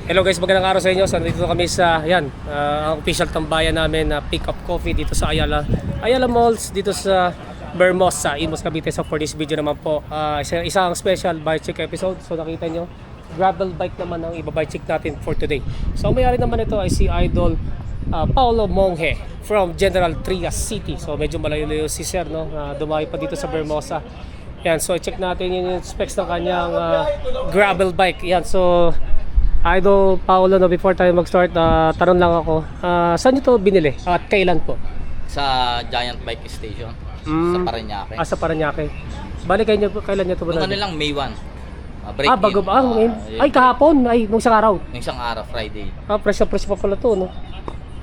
Hello guys, magandang araw sa inyo. So, nandito kami sa ang official tambayan namin na Pick Up Coffee dito sa Ayala Malls dito sa Vermosa, Imus, Cavite. So for this video naman po, isang special bike check episode. So nakita nyo, gravel bike naman ang ibabike check natin for today. So may-ari naman ito ay si Idol Paolo Monge from General Trias City. So medyo malayo-layo si Sir, no? Dumayo pa dito sa Vermosa. Yan, so check natin yung specs ng kanyang gravel bike. Yan, so Idol Paolo, no, before tayo mag-start, tanong lang ako, saan nyo to binili at kailan po? Sa Giant Bike Station sa Parañaque. Sa Parañaque. Bali kailan nyo to Nung binili? ano lang, May 1. Break Bago in. ba? Ay, kahapon. Ay, nung isang araw. Yung isang araw, Friday. Fresh pa pala to, no?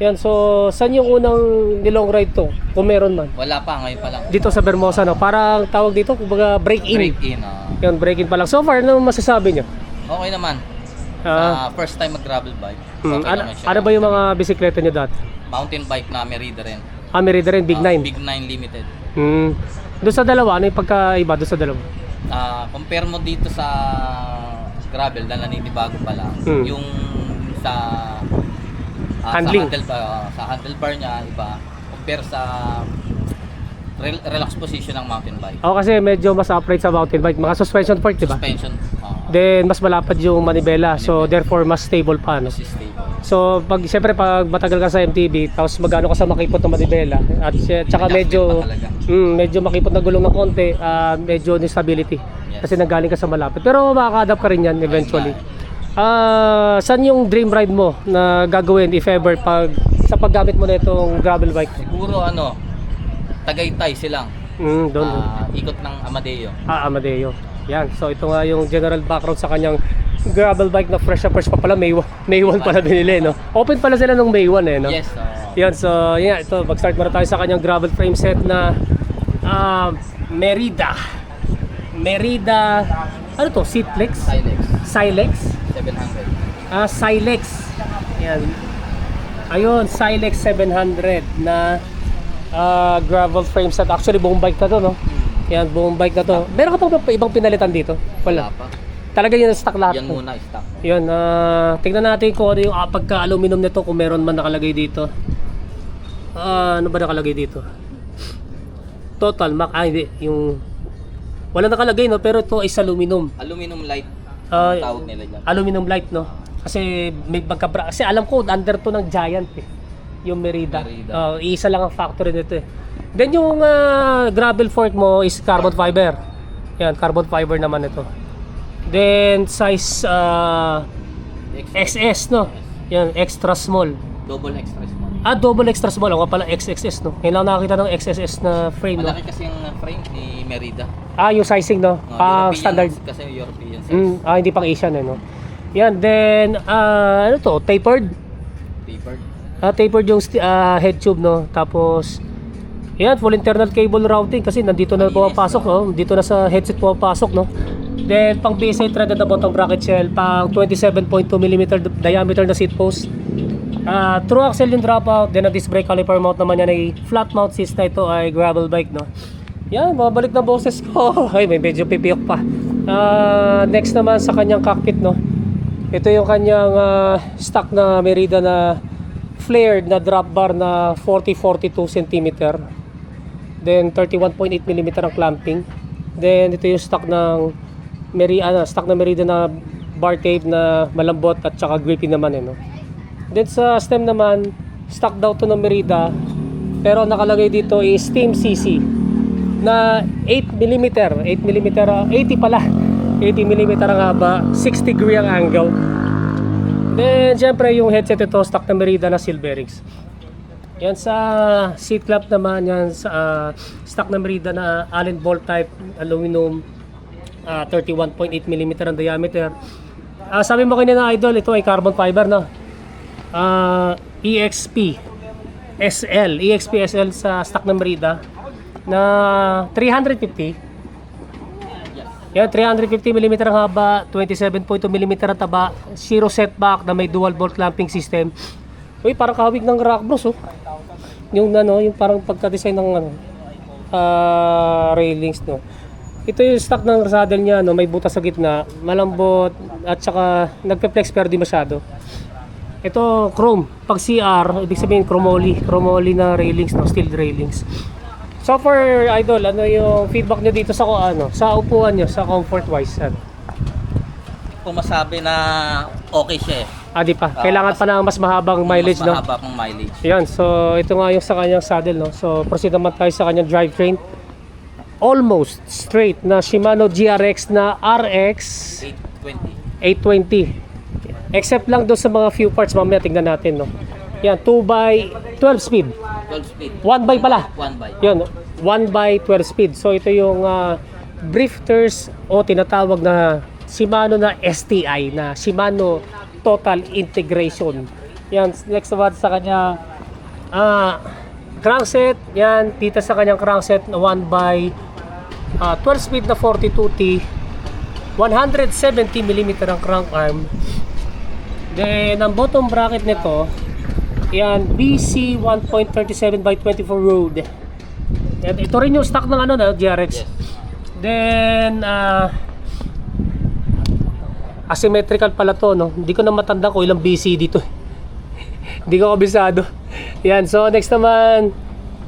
Yan, so saan yung unang nilong ride to? Kung meron man. Wala pa, ngayon pa lang. Dito sa Vermosa, no? Parang tawag dito, kumbaga break-in. Break-in. Yan, break-in pa lang. So far, ano masasabi nyo? Okay naman. First time mag-gravel bike. Okay naman siya. Ano ba yung mga bisikleta nyo dati? Mountain bike na Merida rin. Merida rin, Big 9. Big 9 Limited. Doon sa dalawa, ano yung pagkaiba doon sa dalawa? Compare mo dito sa gravel na naninibago pa lang. Yung sa handling. Sa handlebar niya, iba. Compare sa relax position ng mountain bike. Kasi medyo mas upright sa mountain bike. Mga suspension fork, di ba? Suspension. Then mas malapad yung manibela. So therefore mas stable pa, no? Stable. So siyempre pag matagal ka sa MTB, tapos magano ka sa makipot na manibela at tsaka medyo makipot na gulong ng konti, medyo instability. Yes. Kasi nanggaling ka sa malapit. Pero makaka-adapt ka rin yan eventually. Saan yung dream ride mo na gagawin if ever sa paggamit mo na itong gravel bike? Siguro Tagaytay silang. Doon. Ikot ng Amadeo. Amadeo. Yan. So ito nga yung general background sa kanyang gravel bike na fresh pa pala. May 1 pala binili, no? Open pala sila nung May 1, no? Yes. Yan. So ito, mag-start muna tayo sa kanyang gravel frame set na Merida. Ano to? Silex? Silex? 700. Silex. Yan. Ayun, Silex 700 na gravel frame set. Actually, buong bike na to, no? Yan, buong bike na to. Meron ka pa ibang pinalitan dito? Wala pa. Talaga yun stock lahat. Yan muna, stock. Yun, tingnan natin kung ano yung pagka-aluminum nito, kung meron man nakalagay dito. Ano ba nakalagay dito? Total Mac, hindi. Yung wala nakalagay, no? Pero ito is aluminum. Aluminum light. Tawag nila dyan. Aluminum light, no? Kasi may kasi alam ko under to ng Giant, yung Merida. Isa lang ang factory nito, Then yung gravel fork mo is carbon fiber. Yan, carbon fiber naman ito. Then size XS, no? Yan, extra small. Double extra small. Double extra small. Ako pala XXS, no? Ngayon lang nakakita ng XSS na frame, no? Malaki kasi yung frame ni Merida. Yung sizing, no? Standard. Kasi European size. Hindi pang Asian, no? Yan, then ano to? Tapered. Tapered yung head tube, no? Tapos yan, full internal cable routing kasi nandito na pumapasok, no? Dito na sa headset pumapasok, no? Then pang PSA threaded na bottom bracket shell, pang 27.2 mm diameter na seat post. True axle yung dropout, then a disc brake caliper mount naman yan ay flat mount since na ito ay gravel bike, no? Yan, babalik na boses ko. Ay, may medyo pipiyok pa. Next naman sa kanyang cockpit, no? Ito yung kanyang stock na Merida na flared na drop bar na 40-42 cm. Then 31.8 mm ang clamping. Then ito yung stock ng Merida na bar tape na malambot at saka grippy naman, no? Then sa stem naman, stock daw to ng Merida, pero nakalagay dito is Team CC na 8 mm 80 pala. 80 mm ang haba, 6 degree ang angle. Then syempre yung headset ito stock na Merida na seal bearings. Yan sa seat clamp naman, yan sa stock na Merida na Allen bolt type aluminum, 31.8 mm ang diameter. Sabi mo kanina, Idol, ito ay carbon fiber, no? EXP SL sa stock na Merida na 350. Yan, 350 mm ang haba, 27.2 mm ang taba, zero setback na may dual bolt clamping system. Uy, parang kahawig ng rock bros, Yung parang pagka-design ng railings, no? Ito yung stock ng saddle niya, no? May butas sa gitna, malambot, at saka nagpe-flex pero di masyado. Ito, chrome. Pag CR, ibig sabihin chromoly na railings, no? Steel railings. So for Idol, ano yung feedback niyo dito sa sa upuan niyo, sa comfort wise? Ano? Kung masabi na okay siya eh. Di pa. Kailangan pa ng mas mahabang mileage, Mas no? mahaba pang mileage. Yan, so ito nga yung sa kanyang saddle, no? So proceed naman tayo sa kanyang drivetrain. Almost straight na Shimano GRX na RX 820. 820. Except lang doon sa mga few parts, mamaya tingnan natin, no? Yan, 2x12 speed. 12 speed. 1x pala. 1 by. Yan, 1x12 speed. So ito yung drifters o tinatawag na Shimano na STI, na Shimano Total Integration. Yan, next naman sa kanya crankset. Yan, dito sa kanyang crankset na 1x12 speed na 42T, 170mm ang crank arm. Then ang bottom bracket nito, yan, BC 1.37x24 road. Yan, ito rin yung stock ng na GRX. Yes. Then asymmetrical pala to, no? Hindi ko na matanda kung ilang BC dito. Hindi ko kabisado. Yan, so next naman,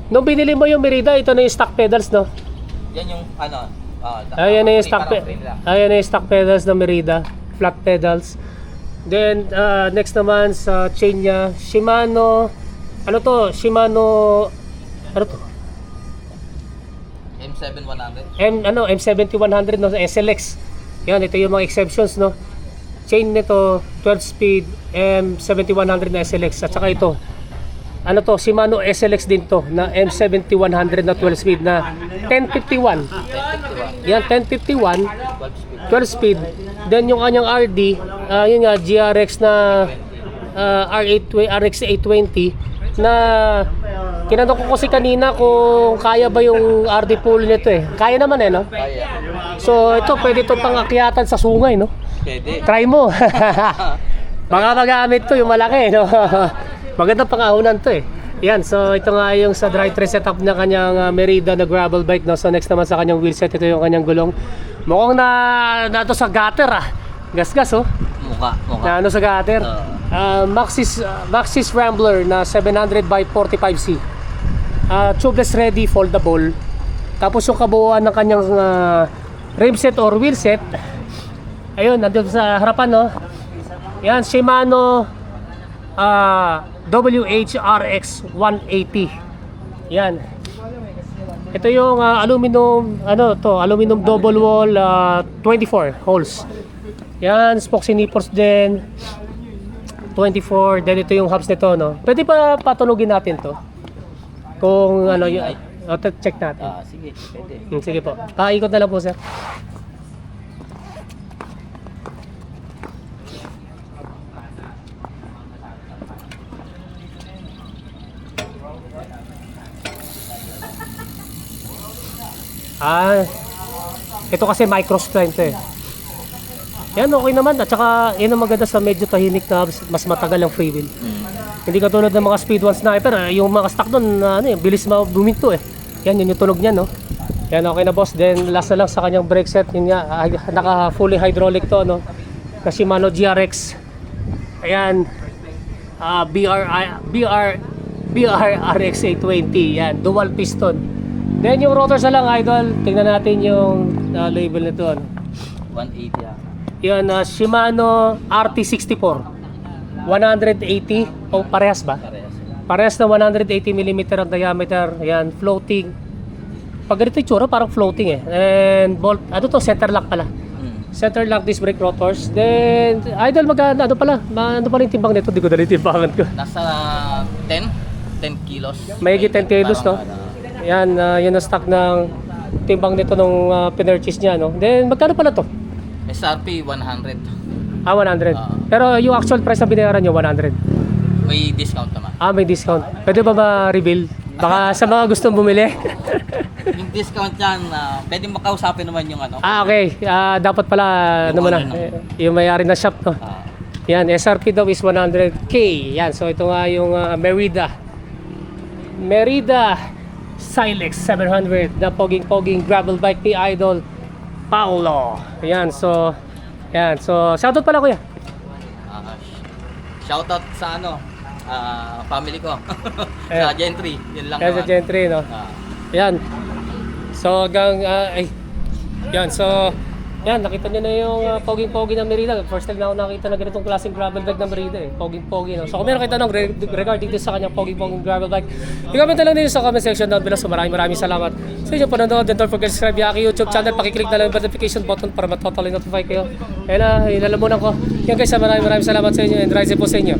nung binili mo yung Merida, ito na yung stock pedals, no? Yan yung Ayan na yung stock pedals ng Merida, flat pedals. Then next naman sa chain niya, Shimano, Shimano, ano to? M7100. M7100, no, SLX. Yan, ito yung mga exceptions, no. Chain nito 12 speed M7100 na SLX, at saka ito Shimano SLX din to na M7100 na 12 speed na 1051. Yan, 1051 12 speed. Then yung kanyang RD, yun nga, GRX na RX 820 na tinanong ko kasi kanina kung kaya ba yung RD pool nito eh. Kaya naman no? So ito, pwede ito pangakyatan sa sungay, no? Pwede. Try mo. Baka magamit to yung malaki, no? Magandang pangahunan to eh. Yan, so ito nga yung sa drivetrain setup niya, kanyang Merida na gravel bike, no? So next naman sa kanyang wheelset, ito yung kanyang gulong. Mukhang na to sa gutter Gas-gas, oh. Mukha. Na sa gutter. Maxxis Rambler na 700 by 45C. Tubeless ready, foldable. Tapos yung kabuuan ng kanyang rim set or wheel set, ayun, nandun sa harapan, no? Yan, Shimano WHRX 180. Yan. Ito yung aluminum, aluminum double wall, 24 holes. Yan, spokes and nippers din, 24. Then ito yung hubs nito, no? Pwede pa patunugin natin to. Kung check natin. Sige, pwede. Sige po. Paikot na lang po, sir. Ito kasi microspline to eh. Yan, okay naman. At saka, yun ang maganda sa medyo tahimik na mas matagal ang free wheel. Hindi katulad ng mga speed 1 sniper, yung mga stock doon, bilis buminto eh. Yan, yun yung tunog niya, no? Yan, okay na boss. Then, last na lang sa kanyang brake set. Yun nga, naka fully hydraulic to, no? Na Shimano GRX. Ayan. BRRX 820. Yan, dual piston. Then, yung rotors na lang, idol. Tingnan natin yung label nito, 180 Yan, Shimano RT64 180 o parehas ba? Parehas na 180mm ang diameter. Yan, floating. Pag ganito yung tsura, parang floating eh. And bolt, center lock pala. Center lock disc brake rotors. Then, idol, ano pala yung timbang nito? Hindi ko dali timbangan ko. Nasa 10 kilos. Mahigit 10 kilos, no? Yan, yun ang stock ng timbang nito nung pinurchase niya, no? Then, magkano pala to? SRP 100. 100. Pero yung actual price na binayaran nyo, 100. May discount naman. May discount. Pwede ba ma-reveal? Baka sa mga gustong bumili. Yung discount yan, pwede makausapin naman yung okay. Dapat pala, yung may-ari na shop, no? Yan, SRP daw is 100K. Yan, so ito nga yung Merida Silex 700 na poging gravel bike ni Idol Paulo. Ayan, so shoutout pala kuya. Ah, shoutout sa family ko. Ayan. Sa Gentry, yun lang Ayan sa naman. Gentry, no? Ah, Ayan. So hanggang yan, so yan, nakita niyo na yung poging-pogi ng Merida. First time na ako nakita na ganitong klaseng gravel bike ng Merida eh. Poging-pogi, no? So kung meron kayo tanong regarding dito sa kanyang poging-poging gravel bike, i-comment na lang din sa comment section down below. So maraming salamat sa inyong panonood. And don't forget to subscribe yung aking YouTube channel. Pakiclick na lang yung notification button para matotally notify kayo. Ayan na, inalamunan ko. Yan guys, maraming salamat sa inyo and rise po sa inyo.